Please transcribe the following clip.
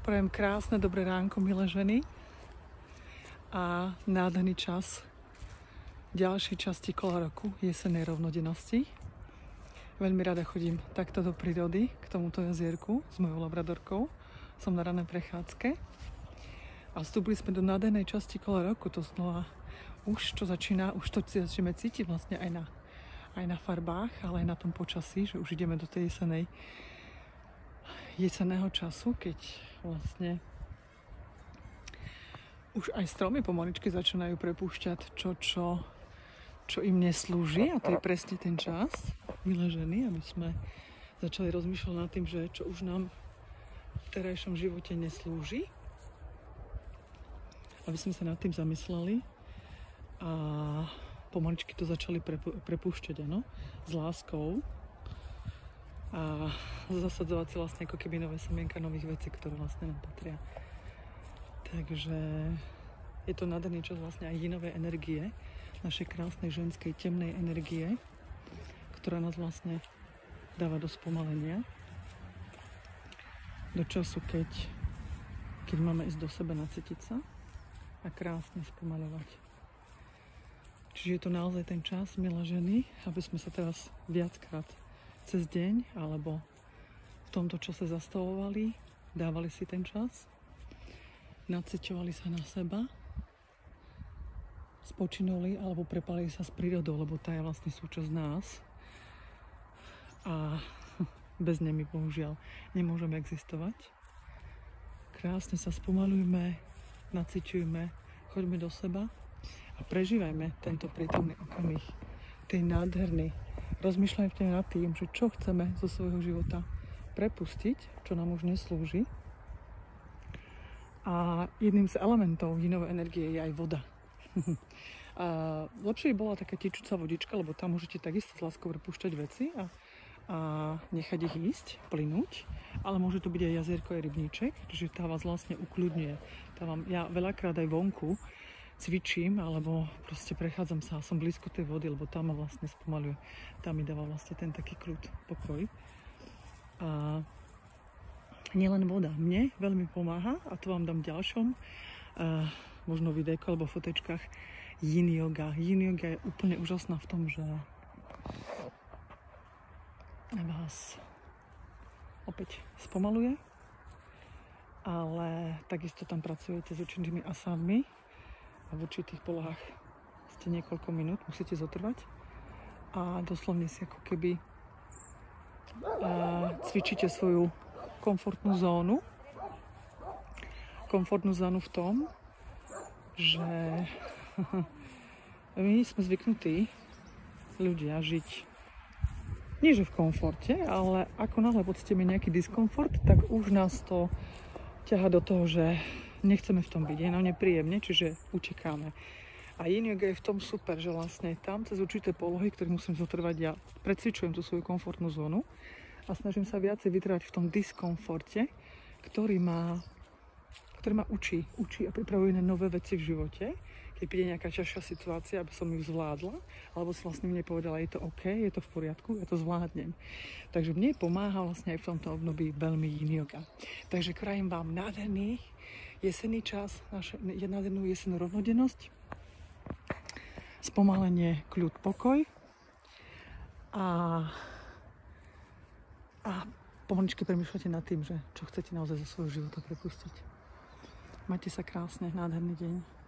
Prajem krásne, dobré ránko, milé ženy. A nádherný čas ďalšej časti kola roku, jesennej rovnodennosti. Veľmi rada chodím takto do prírody, k tomuto jazierku s mojou labradorkou. Som na ranej prechádzke. A vstúpili sme do nádhernej časti kola roku. To znova už to začneme cítiť vlastne aj na farbách, ale aj na tom počasí, že už ideme do tej jesenného času, keď vlastne už aj stromy pomaličky začínajú prepúšťať čo im neslúži, a to je presne ten čas, milé ženy, aby sme začali rozmýšľať nad tým, že čo už nám v terajšom živote neslúži, aby sme sa nad tým zamysleli a pomaličky to začali prepúšťať, áno, s láskou a zasadzovať si vlastne ako keby nové semienka nových vecí, ktoré vlastne nám patria. Takže je to nádherný čas vlastne aj jinovej energie, našej krásnej ženskej temnej energie, ktorá nás vlastne dáva do spomalenia, do času, keď máme ísť do seba, nacítiť sa a krásne spomaľovať. Čiže je to naozaj ten čas, milé ženy, aby sme sa teraz viackrát cez deň alebo v tomto čase zastavovali, dávali si ten čas, naciťovali sa na seba, spočinuli alebo prepálili sa s prírodou, lebo tá je vlastne súčasť nás a bez nej my bohužiaľ nemôžeme existovať. Krásne sa spomalujme, naciťujme, choďme do seba a prežívajme tento prítomný okamih, ten nádherný. Rozmýšľajte nad tým, že čo chceme zo svojho života prepustiť, čo nám už neslúži. A jedným z elementov jinovej energie je aj voda. A lepšie by bola taká tečúca vodička, lebo tam môžete takisto s láskou prepúšťať veci a nechať ich ísť, plynúť. Ale môže to byť aj jazierko, aj rybníček, čiže tá vás vlastne ukľudňuje. Ja veľakrát aj vonku cvičím, alebo proste prechádzam sa a som blízko tej vody, lebo tá ma vlastne spomaľuje. Tá mi dáva vlastne ten taký kľud, pokoj. A nielen voda, mne veľmi pomáha, a to vám dám v ďalšom, možno videjko alebo fotečkách, yin yoga. Yin yoga je úplne úžasná v tom, že vás opäť spomaluje, ale takisto tam pracujete s určitými asánmi a v určitých polohách ste niekoľko minút, musíte zotrvať a doslovne si ako keby cvičíte svoju komfortnú zónu. Komfortnú zónu v tom, že my sme zvyknutí ľudia žiť nie že v komforte, ale ako náhle pocítime nejaký diskomfort, tak už nás to ťaha do toho, že nechceme v tom byť, je nám nepríjemne, čiže utekáme. A yin yoga je v tom super, že vlastne tam cez určité polohy, ktoré musím zotrvať, ja precvičujem tú svoju komfortnú zónu a snažím sa viacej vytrvať v tom diskomforte, ktorý ma učí a pripravuje na nové veci v živote. Keď príde nejaká ťažšia situácia, aby som ju zvládla, alebo si vlastne mne povedala, je to OK, je to v poriadku, ja to zvládnem. Takže mne pomáha vlastne aj v tomto období veľmi yin yoga. Takže prajem vám nádherný jesenný čas, nádhernú jesennú rovnodennosť, spomalenie, kľud, pokoj a pomaličky premýšľate nad tým, že čo chcete naozaj zo svojho života prepustiť. Majte sa krásne, nádherný deň.